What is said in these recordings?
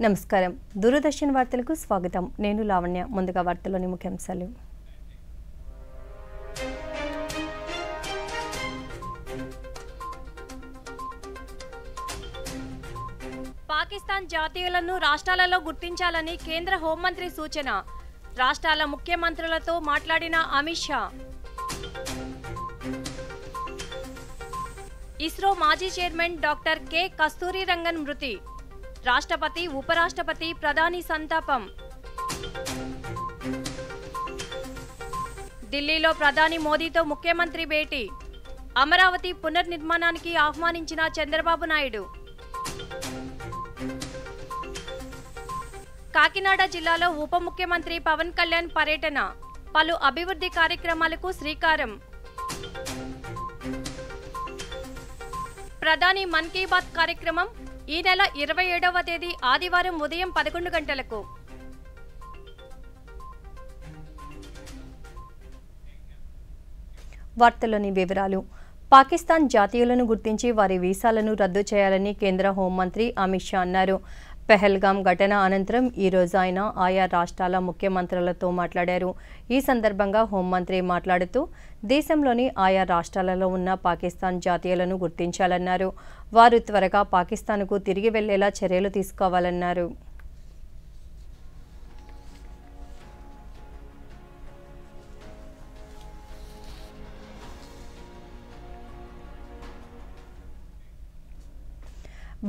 నమస్కారం. దూరదర్శన్ వార్తలకు స్వాగతం. నేను లావణ్య. ముందుగా వార్తల్లోని ముఖ్యాంశాలు. పాకిస్తాన్ జాతీయులను రాష్ట్రాలలో గుర్తించాలని కేంద్ర హోంమంత్రి సూచన. రాష్ట్రాల ముఖ్యమంత్రులతో మాట్లాడిన అమిత్ షా. ఇస్రో మాజీ చైర్మన్ డాక్టర్ కె కస్తూరి రంగన్ మృతి. రాష్ట్రపతి, ఉపరాష్ట్రపతి, ప్రధాని సంతాపం. ఢిల్లీలో ప్రధాని మోదీతో ముఖ్యమంత్రి భేటీ. అమరావతి పునర్నిర్మాణానికి ఆహ్వానించిన చంద్రబాబు నాయుడు. కాకినాడ జిల్లాలో ఉప ముఖ్యమంత్రి పవన్ కళ్యాణ్ పర్యటన. పలు అభివృద్ధి కార్యక్రమాలకు శ్రీకారం. ప్రధాని మన్ కీ బాత్ కార్యక్రమం ఈ నెల 27వ తేదీ ఆదివారం ఉదయం 11 గంటలకు. వార్తల్లోని వివరాలు. పాకిస్తాన్ జాతీయులను గుర్తించి వారి వీసాలను రద్దు చేయాలని కేంద్ర హోంమంత్రి అమిత్ షా అన్నారు. పెహల్గాం ఘటన అనంతరం ఈరోజు ఆయన ఆయా రాష్ట్రాల ముఖ్యమంత్రులతో మాట్లాడారు. ఈ సందర్భంగా హోంమంత్రి మాట్లాడుతూ దేశంలోని ఆయా రాష్ట్రాలలో ఉన్న పాకిస్తాన్ జాతీయులను గుర్తించాలన్నారు. వారు త్వరగా పాకిస్తాన్కు తిరిగి వెళ్లేలా చర్యలు తీసుకోవాలన్నారు.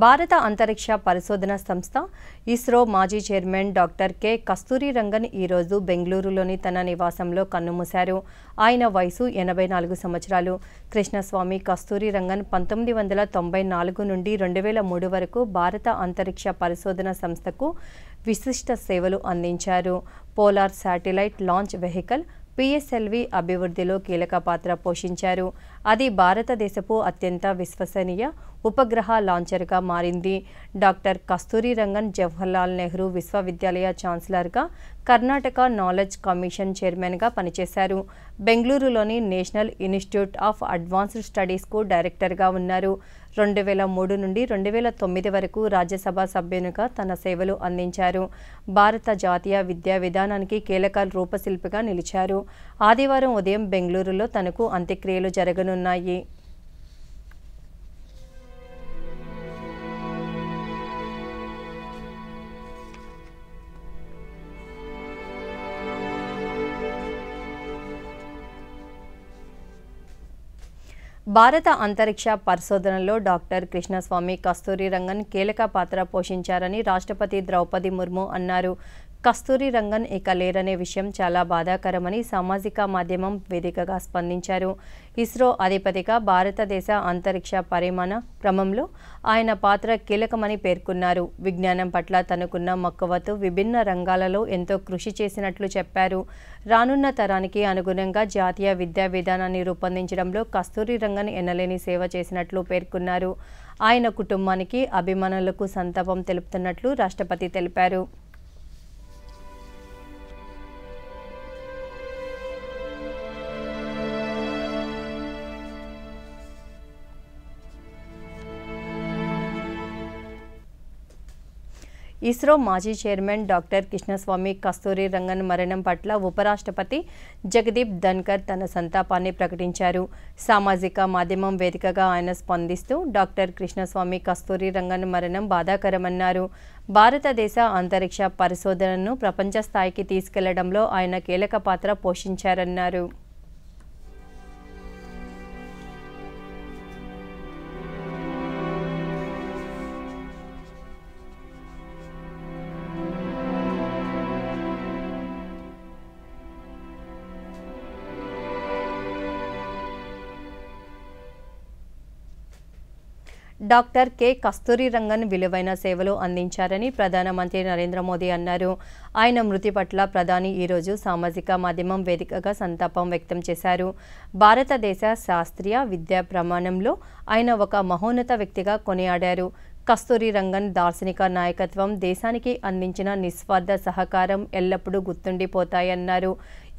భారత అంతరిక్ష పరిశోధన సంస్థ ఇస్రో మాజీ చైర్మన్ డాక్టర్ కె కస్తూరి రంగన్ ఈరోజు బెంగళూరులోని తన నివాసంలో కన్నుమూశారు. ఆయన వయసు 84 సంవత్సరాలు. కృష్ణస్వామి కస్తూరి రంగన్ 1994 నుండి 2003 వరకు భారత అంతరిక్ష పరిశోధన సంస్థకు విశిష్ట సేవలు అందించారు. Polar satellite launch vehicle PSLV అభివృద్ధిలో కీలక పాత్ర పోషించారు. అది భారతదేశపు అత్యంత విశ్వసనీయ ఉపగ్రహ లాంచర్గా మారింది. డాక్టర్ కస్తూరి రంగన్ జవహర్లాల్ నెహ్రూ విశ్వవిద్యాలయ ఛాన్సలర్గా, కర్ణాటక నాలెడ్జ్ కమిషన్ చైర్మన్గా పనిచేశారు. బెంగళూరులోని నేషనల్ ఇన్స్టిట్యూట్ ఆఫ్ అడ్వాన్స్డ్ స్టడీస్కు డైరెక్టర్గా ఉన్నారు. 2003 నుండి 2009 వరకు రాజ్యసభ సభ్యునిగా తన సేవలు అందించారు. భారత జాతీయ విద్యా విధానానికి కీలక రూపశిల్పిగా నిలిచారు. ఆదివారం ఉదయం బెంగళూరులో తనకు అంత్యక్రియలు జరగనున్నాయి. భారత అంతరిక్ష పరిశోధనలో డాక్టర్ కృష్ణస్వామి కస్తూరి రంగన్ కీలక పాత్ర పోషించారని రాష్ట్రపతి ద్రౌపది ముర్ము అన్నారు. కస్తూరి రంగన్ ఇక లేరనే విషయం చాలా బాధాకరమని సామాజిక మాధ్యమం వేదికగా స్పందించారు. ఇస్రో అధిపతిగా భారతదేశ అంతరిక్ష పరిమాణ క్రమంలో ఆయన పాత్ర కీలకమని పేర్కొన్నారు. విజ్ఞానం పట్ల తనకున్న మక్కువతో విభిన్న రంగాలలో ఎంతో కృషి చేసినట్లు చెప్పారు. రానున్న తరానికి అనుగుణంగా జాతీయ విద్యా విధానాన్ని రూపొందించడంలో కస్తూరి రంగన్ ఎనలేని సేవ చేసినట్లు పేర్కొన్నారు. ఆయన కుటుంబానికి, అభిమానులకు సంతాపం తెలుపుతున్నట్లు రాష్ట్రపతి తెలిపారు. ఇస్రో మాజీ చైర్మన్ డాక్టర్ కృష్ణస్వామి కస్తూరి రంగన్ మరణం పట్ల ఉపరాష్ట్రపతి జగదీప్ ధన్కర్ తన సంతాపాన్ని ప్రకటించారు. సామాజిక మాధ్యమం వేదికగా ఆయన స్పందిస్తూ డాక్టర్ కృష్ణస్వామి కస్తూరి రంగన్ మరణం బాధాకరమన్నారు. భారతదేశ అంతరిక్ష పరిశోధనను ప్రపంచ స్థాయికి తీసుకెళ్లడంలో ఆయన కీలక పాత్ర పోషించారన్నారు. డాక్టర్ కె కస్తూరి రంగన్ విలువైన సేవలు అందించారని ప్రధానమంత్రి నరేంద్ర మోదీ అన్నారు. ఆయన మృతి పట్ల ప్రధాని ఈరోజు సామాజిక మాధ్యమం వేదికగా సంతాపం వ్యక్తం చేశారు. భారతదేశ శాస్త్రీయ విద్యా ప్రమాణంలో ఆయన ఒక మహోన్నత వ్యక్తిగా కొనియాడారు. కస్తూరి రంగన్ దార్శనిక నాయకత్వం, దేశానికి అందించిన నిస్వార్థ సహకారం ఎల్లప్పుడూ గుర్తుండిపోతాయన్నారు.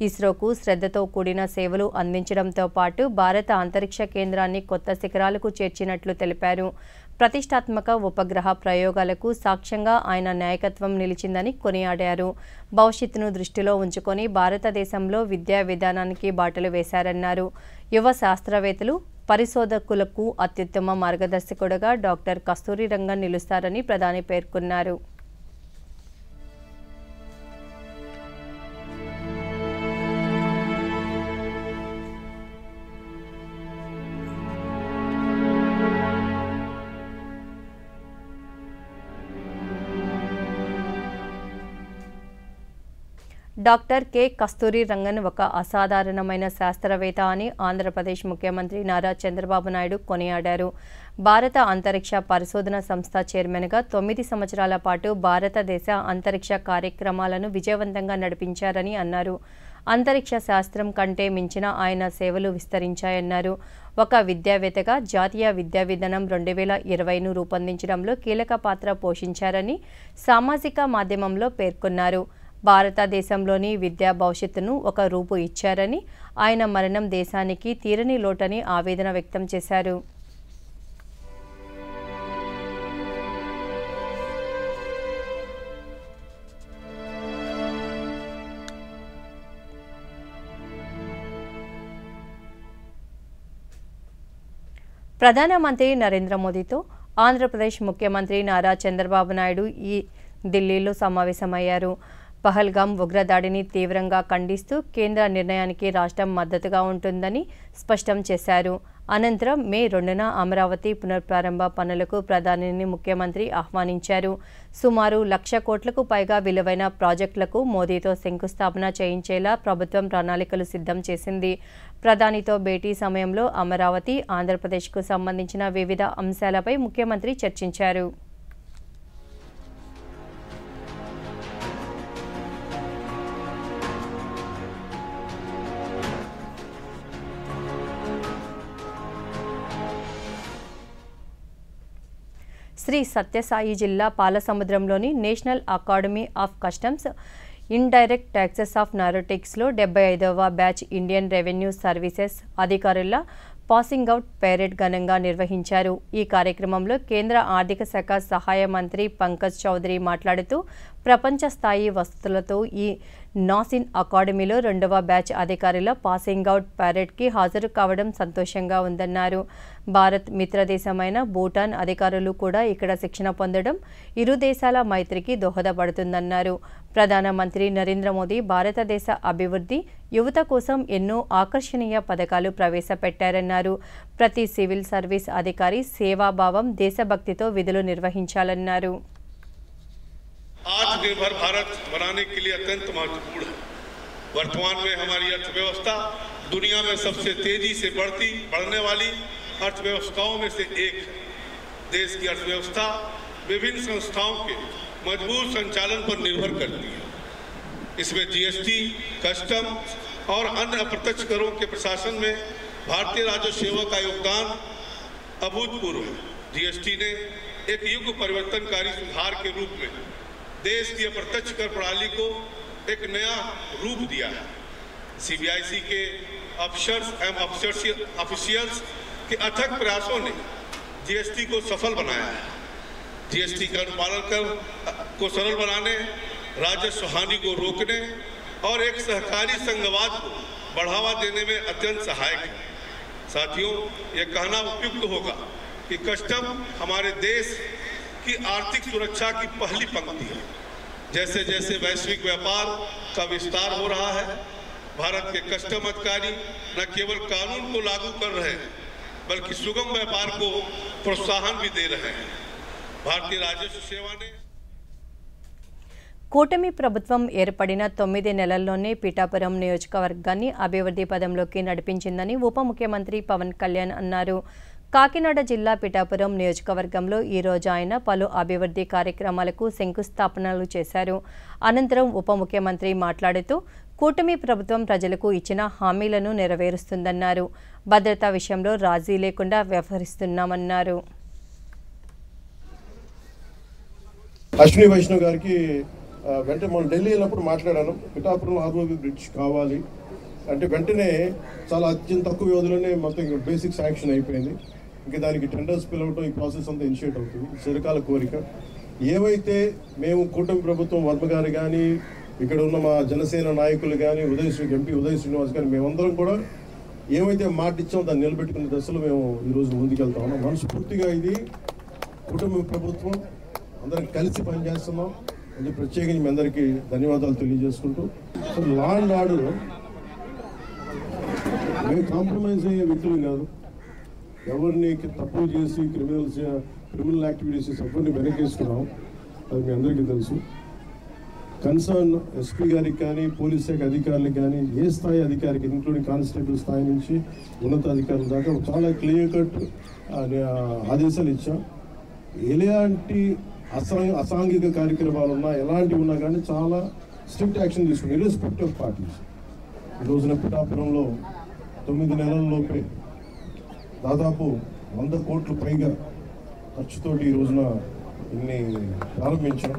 ఇస్రోకు శ్రద్ధతో కూడిన సేవలు అందించడంతో పాటు భారత అంతరిక్ష కేంద్రాన్ని కొత్త శిఖరాలకు చేర్చినట్లు తెలిపారు. ప్రతిష్టాత్మక ఉపగ్రహ ప్రయోగాలకు సాక్ష్యంగా ఆయన నాయకత్వం నిలిచిందని కొనియాడారు. భవిష్యత్తును దృష్టిలో ఉంచుకొని భారతదేశంలో విద్యా విధానానికి బాటలు వేశారన్నారు. యువ శాస్త్రవేత్తలు, పరిశోధకులకు అత్యుత్తమ మార్గదర్శకుడుగా డాక్టర్ కస్తూరి రంగన్ నిలుస్తారని ప్రధాని పేర్కొన్నారు. డాక్టర్ కె కస్తూరి రంగన్ ఒక అసాధారణమైన శాస్త్రవేత్త అని ఆంధ్రప్రదేశ్ ముఖ్యమంత్రి నారా చంద్రబాబు నాయుడు కొనియాడారు. భారత అంతరిక్ష పరిశోధన సంస్థ చైర్మన్గా 9 సంవత్సరాల పాటు భారతదేశ అంతరిక్ష కార్యక్రమాలను విజయవంతంగా నడిపించారని అన్నారు. అంతరిక్ష శాస్త్రం కంటే మించిన ఆయన సేవలు విస్తరించాయన్నారు. ఒక విద్యావేత్తగా జాతీయ విద్యా విధానం 2020ను రూపొందించడంలో కీలక పాత్ర పోషించారని సామాజిక మాధ్యమంలో పేర్కొన్నారు. భారతదేశంలోని విద్యా భవిష్యత్తును ఒక రూపు ఇచ్చారని, ఆయన మరణం దేశానికి తీరని లోటని ఆవేదన వ్యక్తం చేశారు. ప్రధానమంత్రి నరేంద్ర మోదీతో ఆంధ్రప్రదేశ్ ముఖ్యమంత్రి నారా చంద్రబాబు నాయుడు ఢిల్లీలో సమావేశమయ్యారు. పహల్గాం ఉగ్రదాడిని తీవ్రంగా ఖండిస్తూ కేంద్ర నిర్ణయానికి రాష్ట్రం మద్దతుగా ఉంటుందని స్పష్టం చేశారు. అనంతరం మే 2న అమరావతి పునఃప్రారంభ పనులకు ప్రధానిని ముఖ్యమంత్రి ఆహ్వానించారు. సుమారు 1,00,000 కోట్లకు పైగా విలువైన ప్రాజెక్టులకు మోదీతో శంకుస్థాపన చేయించేలా ప్రభుత్వం ప్రణాళికలు సిద్ధం చేసింది. ప్రధానితో భేటీ సమయంలో అమరావతి, ఆంధ్రప్రదేశ్కు సంబంధించిన వివిధ అంశాలపై ముఖ్యమంత్రి చర్చించారు. శ్రీ సత్యసాయి జిల్లా పాలసముద్రంలోని national academy of customs indirect taxes of నార్కోటిక్స్లో 75వ బ్యాచ్ ఇండియన్ రెవెన్యూ సర్వీసెస్ అధికారుల పాసింగ్ అవుట్ పెరేడ్ ఘనంగా నిర్వహించారు. ఈ కార్యక్రమంలో కేంద్ర ఆర్థిక శాఖ సహాయ మంత్రి పంకజ్ చౌదరి మాట్లాడుతూ ప్రపంచ స్థాయి వసతులతో ఈ నాసిన్ అకాడమీలో 2వ బ్యాచ్ అధికారుల పాసింగ్ అవుట్ పెరేడ్కి హాజరు కావడం సంతోషంగా ఉందన్నారు. భారత్ మిత్రదేశమైన భూటాన్ అధికారులు కూడా ఇక్కడ శిక్షణ పొందడం ఇరు దేశాల మైత్రికి దోహదపడుతుందన్నారు. ప్రధానమంత్రి నరేంద్ర మోదీ భారతదేశ అభివృద్ధి, యువత కోసం ఎన్నో ఆకర్షణీయ పథకాలు ప్రవేశపెట్టారన్నారు. ప్రతి సివిల్ సర్వీస్ అధికారి సేవాభావం, దేశభక్తితో విధులు నిర్వహించాలన్నారు. आत्मनिर्भर भारत बनाने के लिए अत्यंत महत्वपूर्ण है। वर्तमान में हमारी अर्थव्यवस्था दुनिया में सबसे तेजी से बढ़ने वाली अर्थव्यवस्थाओं में से एक है। देश की अर्थव्यवस्था विभिन्न संस्थाओं के मजबूत संचालन पर निर्भर करती है। इसमें जीएसटी, कस्टम और अन्य अप्रत्यक्ष करों के प्रशासन में भारतीय राजस्व सेवा का योगदान अभूतपूर्व है। जीएसटी ने एक युग परिवर्तनकारी सुधार के रूप में देश की अप्रत्यक्ष कर प्रणाली को एक नया रूप दिया है। सीबीआईसी के अफसर्स एवं ऑफिशियल्स के अथक प्रयासों ने जीएसटी को सफल बनाया है। जीएसटी का अनुपालन को सरल बनाने, राजस्व हानि को रोकने और एक सहकारी संघवाद को बढ़ावा देने में अत्यंत सहायक है। साथियों, ये कहना उपयुक्त होगा कि कस्टम हमारे देश की आर्थिक सुरक्षा की पहली पंक्ति है। जैसे जैसे वैश्विक व्यापार का विस्तार हो रहा है, भारत के कस्टम अधिकारी न केवल कानून को लागू कर रहे हैं, बल्कि सुगम व्यापार को प्रोत्साहन भी दे रहे हैं। भारतीय राजस्व सेवा ने కూటమి ప్రభుత్వం ఏర్పడిన 9 నెలల్లోనే పిఠాపురం నియోజకవర్గాన్ని అభివృద్ధి పదంలోకి నడిపించిందని ఉప ముఖ్యమంత్రి పవన్ కళ్యాణ్ అన్నారు. కాకినాడ జిల్లా పిఠాపురం నియోజకవర్గంలో ఈరోజు ఆయన పలు అభివృద్ధి కార్యక్రమాలకు శంకుస్థాపనలు చేశారు. అనంతరం ఉప ముఖ్యమంత్రి మాట్లాడుతూ కూటమి ప్రభుత్వం ప్రజలకు ఇచ్చిన హామీలను నెరవేరుస్తుందన్నారు. భద్రతా విషయంలో రాజీ లేకుండా వ్యవహరిస్తున్నామన్నారు. అశ్విని వైష్ణవ్ గారికి వెంటనే మనం ఢిల్లీ వెళ్ళినప్పుడు మాట్లాడాను. పిఠాపురంలో ఆర్ఓబి బ్రిడ్జ్ కావాలి అంటే వెంటనే చాలా అత్యంత తక్కువ వ్యవధిలోనే మొత్తం బేసిక్ శాంక్షన్ అయిపోయింది. ఇంకా దానికి టెండర్స్ పిలవటం ఈ ప్రాసెస్ అంతా ఇనిషియేట్ అవుతుంది. చిరకాల కోరిక. ఏవైతే మేము కూటమి ప్రభుత్వం వర్మ గారు కానీ ఇక్కడ ఉన్న మా జనసేన నాయకులు కానీ ఎంపీ ఉదయ్ శ్రీనివాస్ కానీ మేమందరం కూడా ఏమైతే మాట ఇచ్చామో దాన్ని నిలబెట్టుకునే దశలో మేము ఈరోజు ముందుకెళ్తా ఉన్నాం. మనస్ఫూర్తిగా ఇది కుటుంబ ప్రభుత్వం అందరం కలిసి పనిచేస్తున్నాం. అది ప్రత్యేకించి మీ అందరికీ ధన్యవాదాలు తెలియజేసుకుంటూ, సో లా అండ్ ఆర్డర్ మేము కాంప్రమైజ్ అయ్యే వ్యక్తులు కాదు. ఎవరిని తప్పులు చేసి క్రిమినల్ యాక్టివిటీస్ ఎవరిని వెనకేసుకున్నాం అది మీ అందరికీ తెలుసు. కన్సర్న్ ఎస్పీ గారికి కానీ పోలీస్ శాఖ అధికారులకు కానీ ఏ స్థాయి అధికారికి ఇంక్లూడింగ్ కానిస్టేబుల్ స్థాయి నుంచి ఉన్నత అధికారుల దాకా చాలా క్లియర్ కట్ ఆదేశాలు ఇచ్చాం. ఎలాంటి అసాంఘిక కార్యక్రమాలు ఉన్నా ఎలాంటివి ఉన్నా కానీ చాలా స్ట్రిక్ట్ యాక్షన్ తీసుకుని ఇర్రెస్పెక్టివ్ ఆఫ్ పార్టీస్. ఈ రోజున పిఠాపురంలో 9 నెలల్లోపే దాదాపు 100 కోట్ల పైగా ఖర్చుతోటి ఈ రోజున ఇన్ని ప్రారంభించాం.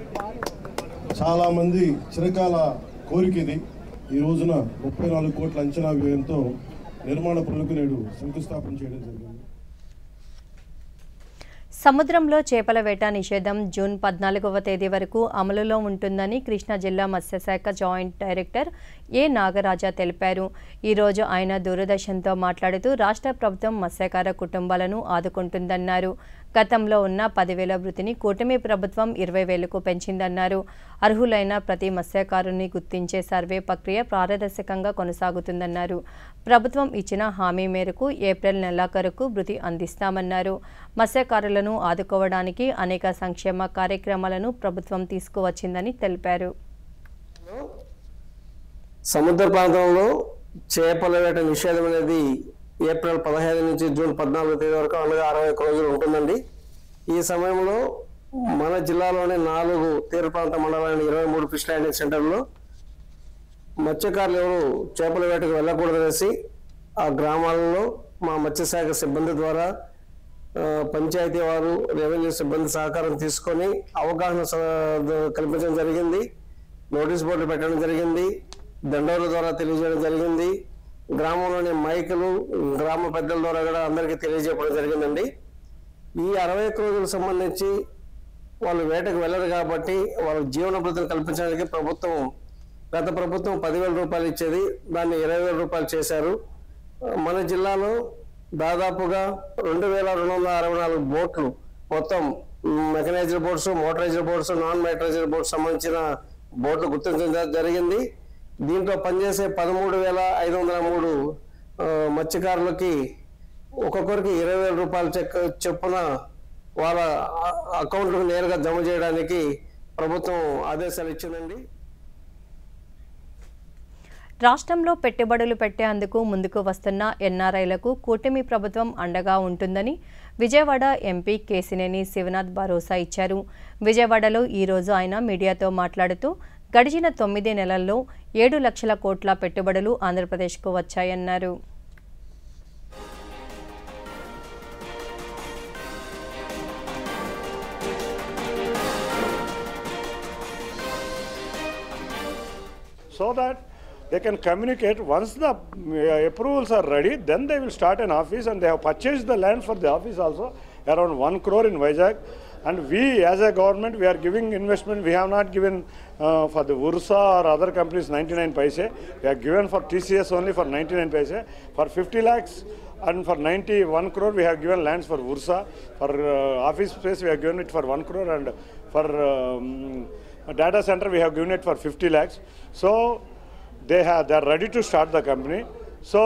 చాలామంది చిరకాల కోరిక ఇది. ఈ రోజున 34 కోట్ల అంచనా వ్యయంతో నిర్మాణ పనులకు నేడు శంకుస్థాపన చేయడం జరిగింది. సముద్రంలో చేపల వేట నిషేధం జూన్ 14వ తేదీ వరకు అమలులో ఉంటుందని కృష్ణా జిల్లా మత్స్యశాఖ జాయింట్ డైరెక్టర్ ఏ నాగరాజా తెలిపారు. ఈరోజు ఆయన దూరదర్శన్తో మాట్లాడుతూ రాష్ట్ర ప్రభుత్వం మత్స్యకార కుటుంబాలను ఆదుకుంటుందన్నారు. గతంలో ఉన్న 10,000 వృత్తిని కూటమి ప్రభుత్వం 20,000కు పెంచిందన్నారు. అర్హులైన ప్రతి మత్స్యకారుని గుర్తించే సర్వే ప్రక్రియ పారదర్శకంగా కొనసాగుతుందన్నారు. ప్రభుత్వం ఇచ్చిన హామీ మేరకు ఏప్రిల్ నెలాఖరుకు వృత్తి అందిస్తామన్నారు. మత్స్యకారులను ఆదుకోవడానికి అనేక సంక్షేమ కార్యక్రమాలను ప్రభుత్వం తీసుకువచ్చిందని తెలిపారు. సముద్ర ప్రాంతంలో చేపల వేట నిషేధం అనేది ఏప్రిల్ 15 నుంచి జూన్ 14 తేదీ వరకు అనగా 61 రోజులు ఉంటుందండి. ఈ సమయంలో మన జిల్లాలోని 4 తీర ప్రాంత మండలాన్ని 23 ఫిష్ ల్యాండింగ్ సెంటర్లో మత్స్యకారులు ఎవరు చేపల వేటకు వెళ్ళకూడదనేసి ఆ గ్రామాలలో మా మత్స్యశాఖ సిబ్బంది ద్వారా పంచాయతీ వారు రెవెన్యూ సిబ్బంది సహకారం తీసుకొని అవగాహన కల్పించడం జరిగింది. నోటీస్ బోర్డులు పెట్టడం జరిగింది. దండోర్ల ద్వారా తెలియజేయడం జరిగింది. గ్రామంలోని మైకులు గ్రామ పెద్దల ద్వారా కూడా అందరికీ తెలియజేయడం జరిగిందండి. ఈ 61 రోజులకు సంబంధించి వాళ్ళు వేటకు వెళ్ళరు కాబట్టి వాళ్ళ జీవన భద్రతను కల్పించడానికి గత ప్రభుత్వం 10,000 రూపాయలు ఇచ్చేది దాన్ని 20,000 రూపాయలు చేశారు. మన జిల్లాలో దాదాపుగా 2,264 బోట్లు, మొత్తం mechanised boats, motorised boats, non motorised boats సంబంధించిన బోట్లు గుర్తించడం జరిగింది. దీంట్లో పనిచేసే 13,503 మత్స్యకారులకి ఒక్కొక్కరికి 20,000 రూపాయల చొప్పున వాళ్ళ అకౌంట్లకు నేరుగా జమ చేయడానికి ప్రభుత్వం ఆదేశాలు ఇచ్చిందండి. రాష్ట్రంలో పెట్టుబడులు పెట్టేందుకు ముందుకు వస్తున్న ఎన్ఆర్ఐలకు కూటమి ప్రభుత్వం అండగా ఉంటుందని విజయవాడ ఎంపీ కేసినేని శివనాథ్ భరోసా ఇచ్చారు. విజయవాడలో ఈరోజు ఆయన మీడియాతో మాట్లాడుతూ గడిచిన 9 నెలల్లో 7 లక్షల కోట్ల పెట్టుబడులు ఆంధ్రప్రదేశ్కు వచ్చాయన్నారు. So that they can communicate. Once the approvals are ready, then they will start an office, and they have purchased the land for the office also, around 1 crore in Vizag. And we as a government, we are giving investment. We have not given for the Ursa or other companies 99 paise. We have given for TCS only for 99 paise. For 50 lakhs and for 91 crore we have given lands for Ursa. For office space we have given it for 1 crore, and for data center we have given it for 50 lakhs. So they are ready to start the company. So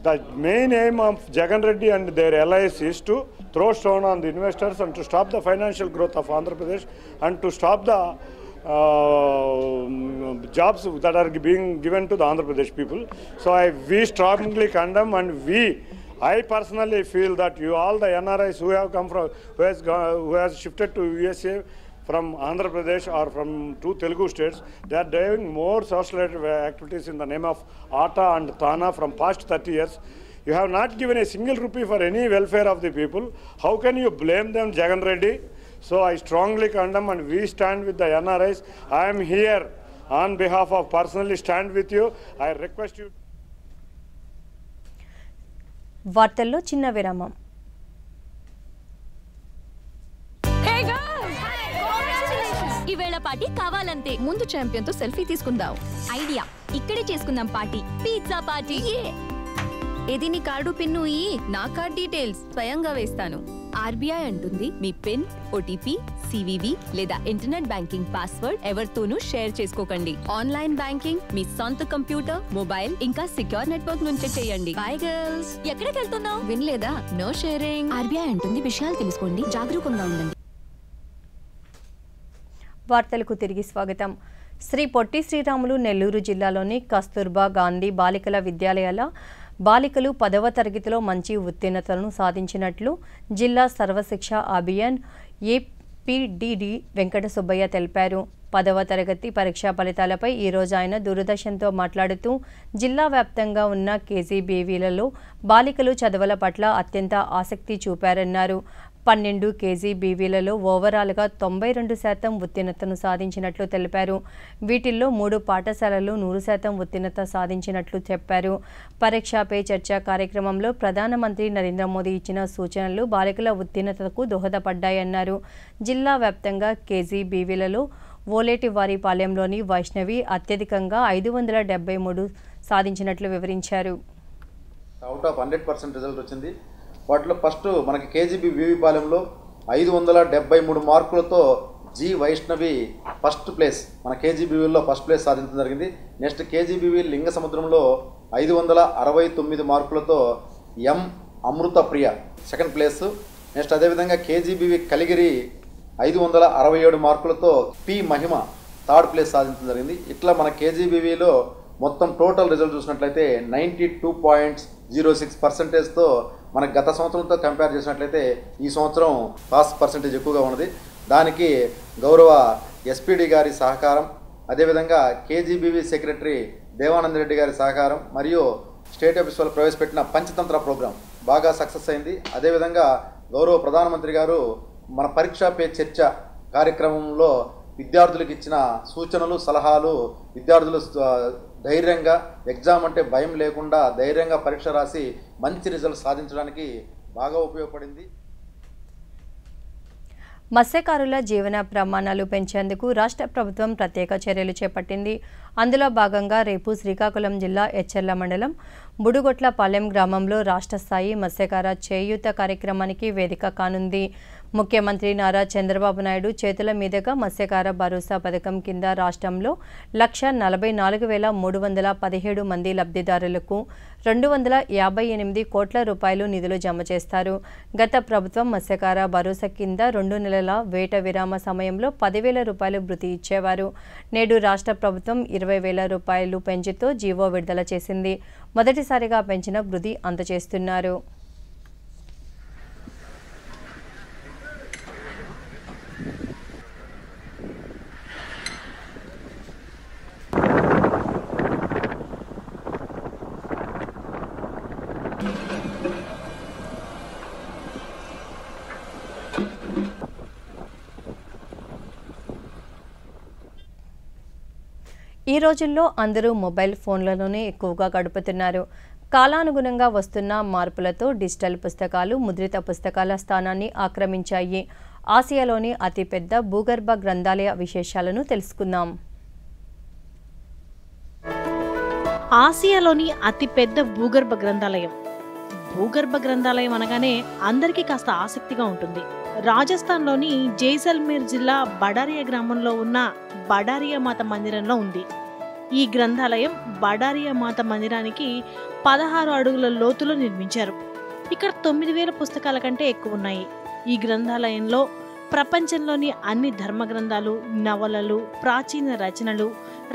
the main aim of Jagan Reddy and their allies is to throw stone on the investors and to stop the financial growth of Andhra Pradesh and to stop the jobs that are being given to the Andhra Pradesh people. So we strongly condemn, and I personally feel that all the NRIs who have come from, who has shifted to USA from Andhra Pradesh or from 2 Telugu states, they are doing more social activities in the name of ATA and TANA from past 30 years. You have not given a single rupee for any welfare of the people. How can you blame them, Jagan Reddy? So I strongly condemn, and we stand with the NRIs. I am here on behalf of personally stand with you. I request you. వార్తల్లో చిన్న విరామం. Party కావాలంతే. ముందు champion తో selfie తీసుకుందాం. Idea, ఇక్కడే చేసుకుందాం party. Pizza party. ఏది నీ కార్డు పిన్ను నా కార్డ్ డీటెయిల్స్ స్వయంగా వేస్తాను. ఆర్బీఐ అంటుంది మీ పిన్, ఓటీపీ, సివివి లేదా ఇంటర్నెట్ బ్యాంకింగ్ పాస్వర్డ్ ఎవరితోనూ షేర్ చేసుకోకండి. ఆన్లైన్ బ్యాంకింగ్ మీ సొంత కంప్యూటర్, మొబైల్ ఇంకా సిక్యూర్ నెట్వర్క్ నుంచే చేయండి. By girls. ఎక్కడికి వెళ్తున్నావు? వినలేదా? No sharing. ఆర్బీఐ అంటుంది విషయాలు తెలుసుకోండి, జాగరూకంగా ఉండండి. వార్తలకు తిరిగి స్వాగతం. శ్రీ పొట్టి శ్రీరాములు నెల్లూరు జిల్లాలోని కస్తూర్బా గాంధీ బాలికల విద్యాలయాల బాలికలు 10వ తరగతిలో మంచి ఉత్తీర్ణతలను సాధించినట్లు జిల్లా సర్వశిక్ష అభియాన్ ఏపీడీడీ వెంకట సుబ్బయ్య తెలిపారు. 10వ తరగతి పరీక్షా ఫలితాలపై ఈరోజు ఆయన దూరదర్శన్తో మాట్లాడుతూ జిల్లా వ్యాప్తంగా ఉన్న కేజీబీవీలలో బాలికలు చదువుల పట్ల అత్యంత ఆసక్తి చూపారన్నారు. 12 కేజీబీవీలలో ఓవరాల్గా 92% ఉత్తీర్ణతను సాధించినట్లు తెలిపారు. వీటిల్లో 3 పాఠశాలలు 100% ఉత్తీర్ణత సాధించినట్లు చెప్పారు. పరీక్షా పే చర్చ కార్యక్రమంలో ప్రధానమంత్రి నరేంద్ర మోదీ ఇచ్చిన సూచనలు బాలికల ఉత్తీర్ణతకు దోహదపడ్డాయన్నారు. జిల్లా వ్యాప్తంగా కేజీబీవీలలో ఓలేటివారిపాలెంలోని వైష్ణవి అత్యధికంగా 573 సాధించినట్లు వివరించారు. అవుట్ ఆఫ్ 100% రిజల్ట్ వచ్చింది. వాటిలో ఫస్ట్ మనకి కేజీబీ వివిపాలెంలో 573 మార్కులతో జి వైష్ణవి ఫస్ట్ ప్లేస్, మన కేజీబీవీలో ఫస్ట్ ప్లేస్ సాధించడం జరిగింది. నెక్స్ట్ కేజీబీవీ లింగ సముద్రంలో 569 మార్కులతో ఎం అమృత ప్రియ సెకండ్ ప్లేస్. నెక్స్ట్ అదేవిధంగా కేజీబీవీ కలిగిరి 567 మార్కులతో పి మహిమ థర్డ్ ప్లేస్ సాధించడం జరిగింది. ఇట్లా మన కేజీబీవీలో మొత్తం టోటల్ రిజల్ట్ చూసినట్లయితే 92.06%తో మనకు గత సంవత్సరంతో కంపేర్ చేసినట్లయితే ఈ సంవత్సరం పాస్ పర్సెంటేజ్ ఎక్కువగా ఉన్నది. దానికి గౌరవ ఎస్పీడీ గారి సహకారం, అదేవిధంగా కేజీబీవీ సెక్రటరీ దేవానంద రెడ్డి గారి సహకారం మరియు స్టేట్ ఆఫీస్ వాళ్ళు ప్రవేశపెట్టిన పంచతంత్ర ప్రోగ్రాం బాగా సక్సెస్ అయింది. అదేవిధంగా గౌరవ ప్రధానమంత్రి గారు మన పరీక్షా పే చర్చ కార్యక్రమంలో విద్యార్థులకు ఇచ్చిన సూచనలు, సలహాలు విద్యార్థులు ధైర్యంగా ఎగ్జామ్ అంటే భయం లేకుండా ధైర్యంగా పరీక్ష రాసి మంచి రిజల్ట్ సాధించడానికి బాగా ఉపయోగపడింది. మత్స్యకారుల జీవన ప్రమాణాలు పెంచేందుకు రాష్ట్ర ప్రభుత్వం ప్రత్యేక చర్యలు చేపట్టింది. అందులో భాగంగా రేపు శ్రీకాకుళం జిల్లా ఎచ్చెర్ల మండలం బుడుగొట్లపాలెం గ్రామంలో రాష్ట్ర స్థాయి మత్స్యకార చేయూత కార్యక్రమానికి వేదిక కానుంది. ముఖ్యమంత్రి నారా చంద్రబాబు నాయుడు చేతుల మీదుగా మత్స్యకార భరోసా పథకం కింద రాష్ట్రంలో 1,44,317 మంది లబ్ధిదారులకు 258 కోట్ల రూపాయలు నిధులు జమ చేస్తారు. గత ప్రభుత్వం మత్స్యకార భరోసా కింద 2 నెలల వేట విరామ సమయంలో 10,000 రూపాయలు భృతి ఇచ్చేవారు. నేడు రాష్ట్ర ప్రభుత్వం 20,000 రూపాయలు పెంచుతూ జీవో విడుదల చేసింది. మొదటిసారిగా పెంచిన భృతి అందజేస్తున్నారు. ఈ రోజుల్లో అందరూ మొబైల్ ఫోన్లలోనే ఎక్కువగా గడుపుతున్నారు. కాలానుగుణంగా వస్తున్న మార్పులతో డిజిటల్ పుస్తకాలు ముద్రిత పుస్తకాల స్థానాన్ని ఆక్రమించాయి. ఆసియాలోని అతిపెద్ద భూగర్భ గ్రంథాలయ విశేషాలను తెలుసుకుందాం. ఆసియాలోని అతిపెద్ద భూగర్భ గ్రంథాలయం. భూగర్భ గ్రంథాలయం అనగానే అందరికీ కాస్త ఆసక్తిగా ఉంటుంది. రాజస్థాన్లోని జైసల్మేర్ జిల్లా బడారియా గ్రామంలో ఉన్న బడారియా మాత మందిరంలో ఉంది. ఈ గ్రంథాలయం బడారియా మాత మందిరానికి 16 అడుగుల లోతులో నిర్మించారు. ఇక్కడ 9,000 పుస్తకాల కంటే ఎక్కువ ఉన్నాయి. ఈ గ్రంథాలయంలో ప్రపంచంలోని అన్ని ధర్మ గ్రంథాలు, నవలలు, ప్రాచీన రచనలు,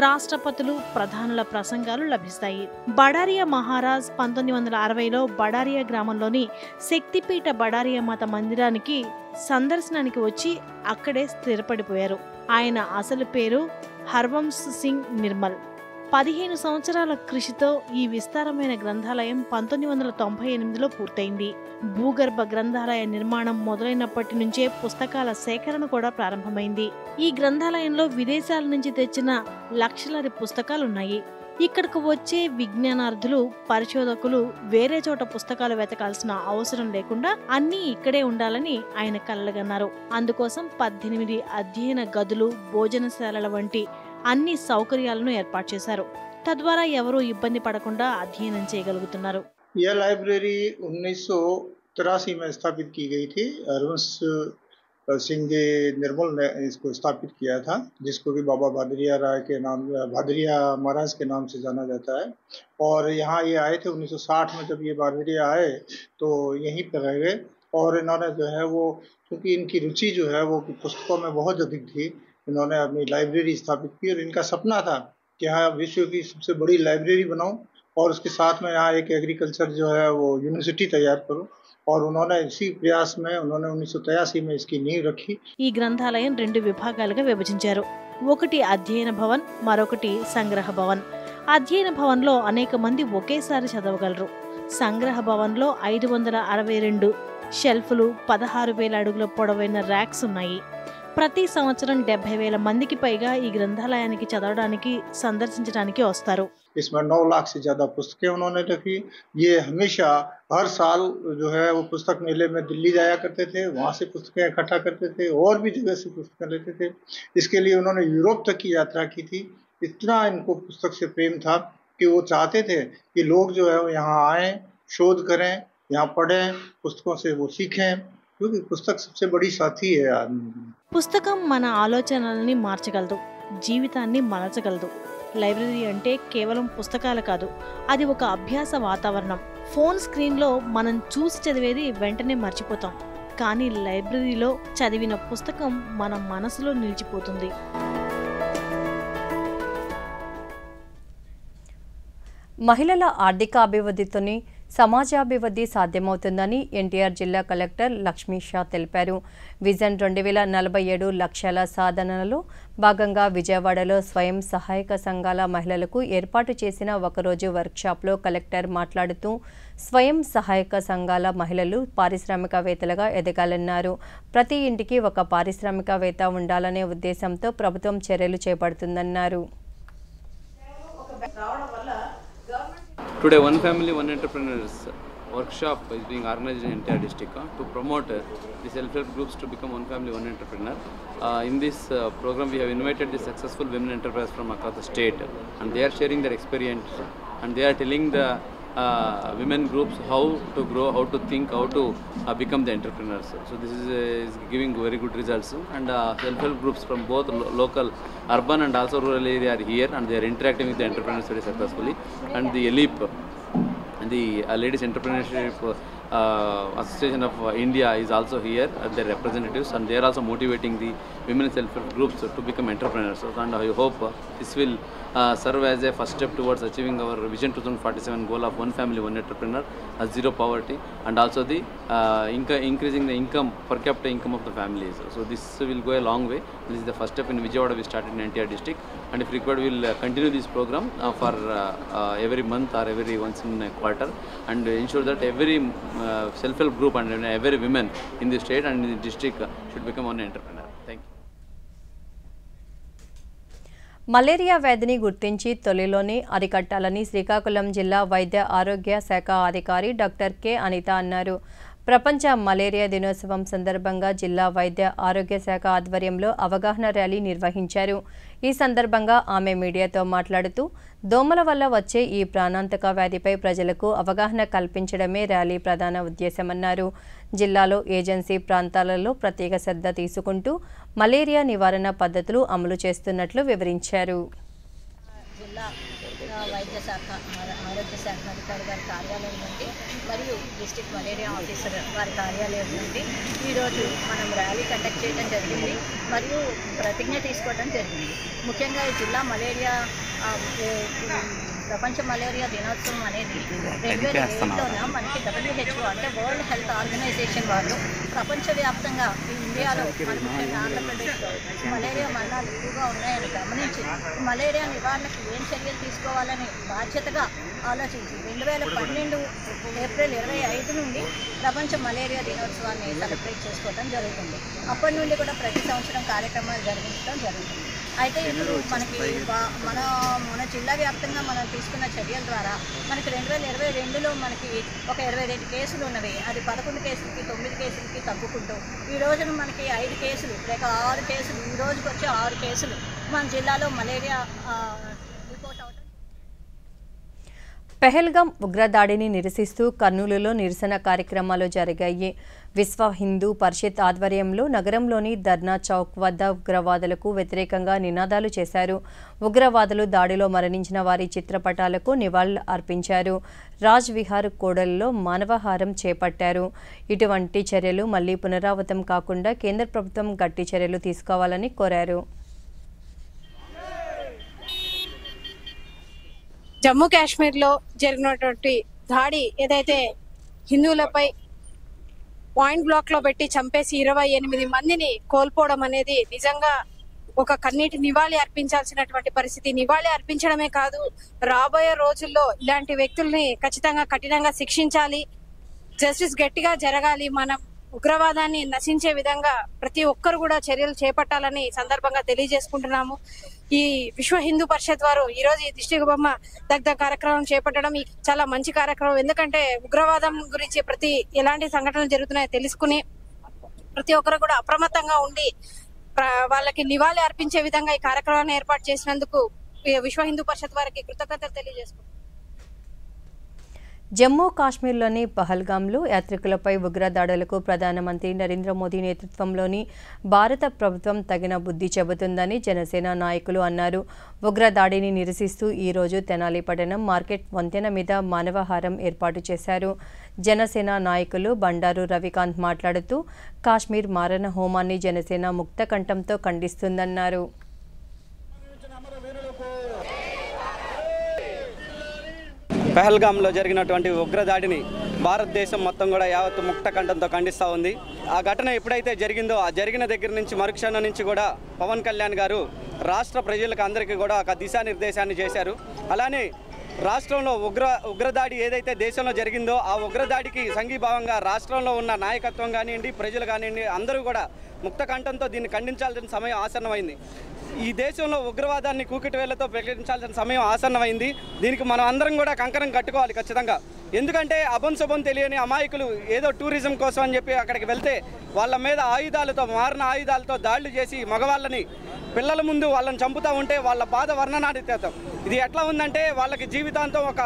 రాష్ట్రపతులు, ప్రధానుల ప్రసంగాలు లభిస్తాయి. బడారియా మహారాజ్ 1960లో బడారియా గ్రామంలోని శక్తిపీఠ బడారియా మాత మందిరానికి సందర్శనానికి వచ్చి అక్కడే స్థిరపడిపోయారు. ఆయన అసలు పేరు హర్వంశ్ సింగ్ నిర్మల్. 15 సంవత్సరాల కృషితో ఈ విస్తారమైన గ్రంథాలయం 1998లో పూర్తయింది. భూగర్భ గ్రంథాలయ నిర్మాణం మొదలైనప్పటి నుంచే పుస్తకాల సేకరణ కూడా ప్రారంభమైంది. ఈ గ్రంథాలయంలో విదేశాల నుంచి తెచ్చిన లక్షలాది పుస్తకాలున్నాయి. ఇక్కడకు వచ్చే విజ్ఞానార్థులు, పరిశోధకులు వేరే చోట పుస్తకాలు వెతకాల్సిన అవసరం లేకుండా అన్నీ ఇక్కడే ఉండాలని ఆయన కలలుగన్నారు. అందుకోసం 18 అధ్యయన గదులు, భోజనశాలల వంటి అన్ని సౌకర్యాలను ఏర్పాటు చేశారు. తద్వారా ఎవరూ ఇబ్బంది పడకుండా అధ్యయనం చేయగలుగుతున్నారు. यह लाइब्रेरी 1983 में स्थापित की गई थी. हरवंश सिंह निर्मल ने इसको स्थापित किया था, जिसको कि बाबा भादरिया राय के नाम, भादरिया महाराज के नाम से जाना जाता है. और यहाँ ये आए थे 1960 में. जब ये भादरिया आए तो यहीं पर रह गए और इन्होंने जो है वो, क्योंकि इनकी रुचि जो है वो पुस्तकों में बहुत अधिक थी, इन्होंने अपनी लाइब्रेरी स्थापित की. और इनका सपना था कि यहाँ विश्व की सबसे बड़ी लाइब्रेरी बनाऊँ और उसके साथ में यहाँ एक एग्रीकल्चर जो है वो यूनिवर्सिटी तैयार करूँ. और उन्होंने इसी प्रयास में उन्होंने 1983 में इसकी नींव रखी. ఈ గ్రంథాలయం 2 విభాగాలుగా విభజించారు. ఒకటి అధ్యయన భవన్, మరొకటి సంగ్రహ భవన్. అధ్యయన భవన్లో అనేక మంది ఒకేసారి చదవగలరు. సంగ్రహ భవన్లో 562 షెల్ఫ్లు, 16,000 అడుగుల పొడవైన ర్యాక్స్ ఉన్నాయి. ప్రతి సంవత్సరం 70,000 మందికి పైగా ఈ గ్రంథాలయానికి చదవడానికి, సందర్శించడానికి వస్తారు. इसमें 9 लाख से ज़्यादा पुस्तकें उन्होंने रखी. ये हमेशा हर साल जो है वो पुस्तक मेले में दिल्ली जाया करते थे, वहाँ से पुस्तकें इकट्ठा करते थे और भी जगह से पुस्तकें लेते थे. इसके लिए उन्होंने यूरोप तक की यात्रा की थी. इतना इनको पुस्तक से प्रेम था कि वो चाहते थे कि लोग जो है वो यहाँ आएँ, शोध करें, यहाँ पढ़ें, पुस्तकों से वो सीखें, क्योंकि पुस्तक सबसे बड़ी साथी है आदमी. పుస్తకం మన ఆలోచనల్ని మార్చగలదు, జీవితాన్ని మలచగలదు. లైబ్రరీ అంటే కేవలం పుస్తకాలు కాదు, అది ఒక అభ్యాస వాతావరణం. ఫోన్ స్క్రీన్లో మనం చూసి చదివేది వెంటనే మర్చిపోతాం, కానీ లైబ్రరీలో చదివిన పుస్తకం మన మనసులో నిలిచిపోతుంది. మహిళల ఆర్థిక అభివృద్ధితోని సమాజాభివృద్ధి సాధ్యమవుతుందని ఎన్టీఆర్ జిల్లా కలెక్టర్ లక్ష్మీ షా తెలిపారు. విజన్ 2047 లక్ష్యాల సాధనలో భాగంగా విజయవాడలో స్వయం సహాయక సంఘాల మహిళలకు ఏర్పాటు చేసిన ఒకరోజు వర్క్షాప్లో కలెక్టర్ మాట్లాడుతూ స్వయం సహాయక సంఘాల మహిళలు పారిశ్రామికవేత్తలుగా ఎదగాలన్నారు. ప్రతి ఇంటికి ఒక పారిశ్రామికవేత్త ఉండాలనే ఉద్దేశంతో ప్రభుత్వం చర్యలు చేపడుతుందన్నారు. Today, One Family, One Entrepreneurs workshop is being organized in entire district to promote the self-help groups to become One Family, One Entrepreneur. In this program, we have invited the successful women entrepreneurs from across the state, and they are sharing their experience, and they are telling the women groups how to grow, how to think, how to become the entrepreneurs. So this is giving very good results, and self-help groups from both local, urban and also rural area are here, and they are interacting with the entrepreneurs very successfully. And the ELIP, the Ladies Entrepreneurship Association of India is also here as their representatives, and they are also motivating the women self-help groups to become entrepreneurs. And I hope this will serve as a first step towards achieving our Vision 2047 goal of One Family, One Entrepreneur, zero poverty, and also the increasing the income, per capita income of the families. So this will go a long way. This is the first step in Vijayawada we started in NTR district, and if required we will continue this program for every month or every once in a quarter, and ensure that every self-help group and every women in the state and in the district should become one entrepreneur. Thank you. Malaria వ్యాధిని గుర్తించి తొలిలోనే అరికట్టాలని శ్రీకాకుళం జిల్లా వైద్య ఆరోగ్య శాఖ అధికారి doctor K Anitha అన్నారు. ప్రపంచ malaria దినోత్సవం సందర్భంగా జిల్లా వైద్య ఆరోగ్య శాఖ ఆధ్వర్యంలో అవగాహన ర్యాలీ నిర్వహించారు. ఈ సందర్భంగా ఆమె మీడియాతో మాట్లాడుతూ దోమల వల్ల వచ్చే ఈ ప్రాణాంతక వ్యాధిపై ప్రజలకు అవగాహన కల్పించడమే ర్యాలీ ప్రధాన ఉద్దేశమన్నారు. జిల్లాలో ఏజెన్సీ ప్రాంతాలలో ప్రత్యేక శ్రద్ధ తీసుకుంటూ మలేరియా నివారణ పద్ధతులు అమలు చేస్తున్నట్లు వివరించారు. వైద్య శాఖ ఆరోగ్య శాఖ అధికారి గారి కార్యాలయం నుండి మరియు డిస్ట్రిక్ట్ మలేరియా ఆఫీసర్ వారి కార్యాలయం నుండి ఈరోజు మనం ర్యాలీ కండక్ట్ చేయడం జరిగింది మరియు ప్రతిజ్ఞ తీసుకోవడం జరిగింది. ముఖ్యంగా ఈ జిల్లా మలేరియా ప్రపంచ మలేరియా దినోత్సవం అనేది 2007లోన మనకి WHO అంటే వరల్డ్ హెల్త్ ఆర్గనైజేషన్ వాళ్ళు ప్రపంచవ్యాప్తంగా ఇండియాలో మన ముఖ్యంగా ఆంధ్రప్రదేశ్లో మలేరియా మరణాలు ఎక్కువగా ఉన్నాయని గమనించి మలేరియా నివారణకు ఏం చర్యలు తీసుకోవాలని బాధ్యతగా ఆలోచించి 2012 ఏప్రిల్ 25 నుండి ప్రపంచ మలేరియా దినోత్సవాన్ని సెలబ్రేట్ చేసుకోవడం జరుగుతుంది. అప్పటి నుండి కూడా ప్రతి సంవత్సరం కార్యక్రమాలు జరిగించడం జరుగుతుంది. అయితే ఇప్పుడు మనకి మన జిల్లా వ్యాప్తంగా మనం తీసుకున్న చర్యల ద్వారా మనకి 2022లో మనకి ఒక 22 కేసులు ఉన్నవి. అది 11 కేసులకి 9 కేసులకి తగ్గుకుంటూ ఈ రోజున మనకి 5 కేసులు లేక 6 కేసులు, ఈ రోజుకి వచ్చే 6 కేసులు మన జిల్లాలో మలేరియా రిపోర్ట్ అవడం. పెహల్గాం ఉగ్రదాడిని నిరసిస్తూ కర్నూలులో నిరసన కార్యక్రమాలు జరిగాయి. విశ్వ హిందూ పరిషత్ ఆధ్వర్యంలో నగరంలోని ధర్నా చౌక్ వద్ద ఉగ్రవాదులకు వ్యతిరేకంగా నినాదాలు చేశారు. ఉగ్రవాదులు దాడిలో మరణించిన వారి చిత్రపటాలకు నివాళులు అర్పించారు. రాజ్ విహార్ కూడలిలో మానవహారం చేపట్టారు. ఇటువంటి చర్యలు మళ్లీ పునరావృతం కాకుండా కేంద్ర ప్రభుత్వం గట్టి చర్యలు తీసుకోవాలని కోరారు. జమ్మూ కాశ్మీర్లో జరిగినటువంటి దాడి ఏదైతే హిందువులపై పాయింట్ బ్లాక్లో పెట్టి చంపేసి 28 మందిని కోల్పోవడం అనేది నిజంగా ఒక కన్నీటి నివాళి అర్పించాల్సినటువంటి పరిస్థితి. నివాళి అర్పించడమే కాదు, రాబోయే రోజుల్లో ఇలాంటి వ్యక్తుల్ని ఖచ్చితంగా కఠినంగా శిక్షించాలి. జస్టిస్ గట్టిగా జరగాలి. మనం ఉగ్రవాదాన్ని నశించే విధంగా ప్రతి ఒక్కరు కూడా చర్యలు చేపట్టాలని సందర్భంగా తెలియజేసుకుంటున్నాము. ఈ విశ్వ హిందూ పరిషత్ వారు ఈ రోజు ఈ దిష్టి బొమ్మ దగ్ధ కార్యక్రమం చేపట్టడం చాలా మంచి కార్యక్రమం. ఎందుకంటే ఉగ్రవాదం గురించి ఎలాంటి సంఘటనలు జరుగుతున్నాయో తెలుసుకుని ప్రతి ఒక్కరు కూడా అప్రమత్తంగా ఉండి వాళ్ళకి నివాళి అర్పించే విధంగా ఈ కార్యక్రమాన్ని ఏర్పాటు చేసినందుకు విశ్వ హిందూ పరిషత్ వారికి కృతజ్ఞతలు తెలియజేసుకుంటున్నాం. జమ్మూ కాశ్మీర్లోని పహల్గాంలో యాత్రికులపై ఉగ్రదాడులకు ప్రధానమంత్రి నరేంద్ర మోదీ నేతృత్వంలోని భారత ప్రభుత్వం తగిన బుద్ధి చెబుతుందని జనసేన నాయకులు అన్నారు. ఉగ్రదాడిని నిరసిస్తూ ఈరోజు తెనాలి పట్టణం మార్కెట్ వంతెన మీద మానవహారం ఏర్పాటు చేశారు. జనసేన నాయకులు బండారు రవికాంత్ మాట్లాడుతూ కాశ్మీర్ మారణ హోమాన్ని జనసేన ముక్తకంఠంతో ఖండిస్తుందన్నారు. పెహల్గాంలో జరిగినటువంటి ఉగ్రదాడిని భారతదేశం మొత్తం కూడా యావత్తు ముక్త కంఠంతో ఖండిస్తూ ఉంది. ఆ ఘటన ఎప్పుడైతే జరిగిందో ఆ జరిగిన దగ్గర నుంచి మరుక్షణం నుంచి కూడా పవన్ కళ్యాణ్ గారు రాష్ట్ర ప్రజలకు అందరికీ కూడా ఒక దిశానిర్దేశాన్ని చేశారు. అలానే రాష్ట్రంలో ఉగ్రదాడి ఏదైతే దేశంలో జరిగిందో ఆ ఉగ్రదాడికి సంఘీభావంగా రాష్ట్రంలో ఉన్న నాయకత్వం కానివ్వండి, ప్రజలు కానివ్వండి, అందరూ కూడా ముక్త కంఠంతో దీన్ని ఖండించాల్సిన సమయం ఆసన్నమైంది. ఈ దేశంలో ఉగ్రవాదాన్ని కూకిటి వేళ్లతో ప్రకటించాల్సిన సమయం ఆసన్నమైంది. దీనికి మనం అందరం కూడా కంకణం కట్టుకోవాలి ఖచ్చితంగా. ఎందుకంటే అభంశుభం తెలియని అమాయకులు ఏదో టూరిజం కోసం అని చెప్పి అక్కడికి వెళ్తే వాళ్ళ మీద మారిన ఆయుధాలతో దాడులు చేసి మగవాళ్ళని పిల్లల ముందు వాళ్ళని చంపుతూ ఉంటే వాళ్ళ బాధ వర్ణనాతీతం. ఇది ఎట్లా ఉందంటే వాళ్ళకి జీవితాంతం ఒక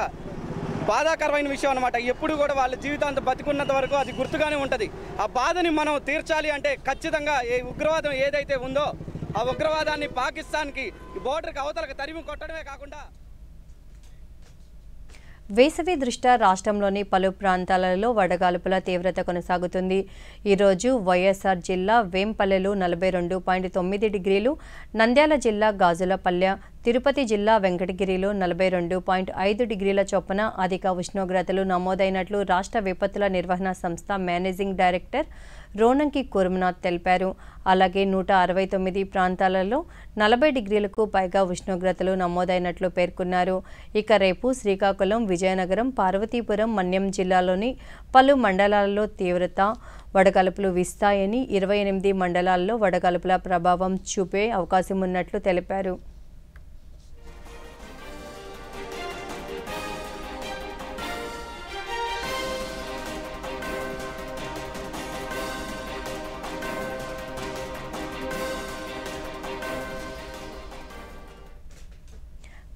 బాధాకరమైన విషయం అనమాట. ఎప్పుడు కూడా వాళ్ళ జీవితాంతం బతికున్నంత వరకు అది గుర్తుగానే ఉంటుంది. ఆ బాధని మనం తీర్చాలి అంటే ఖచ్చితంగా ఈ ఉగ్రవాదం ఏదైతే ఉందో ఆ ఉగ్రవాదాన్ని పాకిస్తాన్కి బోర్డర్కి అవతలకు తరిమి కొట్టడమే కాకుండా వేసవి దృష్ట్యా రాష్ట్రంలోని పలు ప్రాంతాలలో వడగాల్పుల తీవ్రత కొనసాగుతుంది. ఈరోజు వైఎస్ఆర్ జిల్లా వేంపల్లెలో 42.9 డిగ్రీలు, నంద్యాల జిల్లా గాజులపల్లె, తిరుపతి జిల్లా వెంకటగిరిలో 42.5 డిగ్రీల చొప్పున అధిక ఉష్ణోగ్రతలు నమోదైనట్లు రాష్ట్ర విపత్తుల నిర్వహణ సంస్థ మేనేజింగ్ డైరెక్టర్ రోనంకి కుర్మనాథ్ తెలిపారు. అలాగే 169 ప్రాంతాలలో 40 డిగ్రీలకు పైగా ఉష్ణోగ్రతలు నమోదైనట్లు పేర్కొన్నారు. ఇక రేపు శ్రీకాకుళం, విజయనగరం, పార్వతీపురం, మన్యం జిల్లాలోని పలు మండలాల్లో తీవ్రత వడగాల్పులు వీస్తాయని, 28 మండలాల్లో వడగాల్పుల ప్రభావం చూపే అవకాశం ఉన్నట్లు తెలిపారు.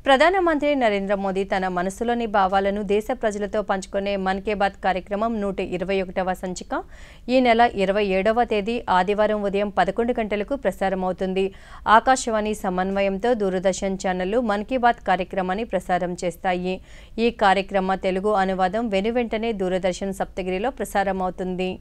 ప్రధానమంత్రి నరేంద్ర మోదీ తన మనసులోని భావాలను దేశ ప్రజలతో పంచుకునే మన్ కీ బాత్ కార్యక్రమం 121వ సంచిక ఈ నెల 27వ తేదీ ఆదివారం ఉదయం 11 గంటలకు ప్రసారమవుతుంది. ఆకాశవాణి సమన్వయంతో దూరదర్శన్ ఛానళ్లు మన్ కీ బాత్ కార్యక్రమాన్ని ప్రసారం చేస్తాయి. ఈ కార్యక్రమ తెలుగు అనువాదం వెనువెంటనే దూరదర్శన్ సప్తగిరిలో ప్రసారమవుతుంది.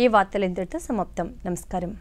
ఈ వార్తలు ఇంతటితో సమాప్తం. నమస్కారం.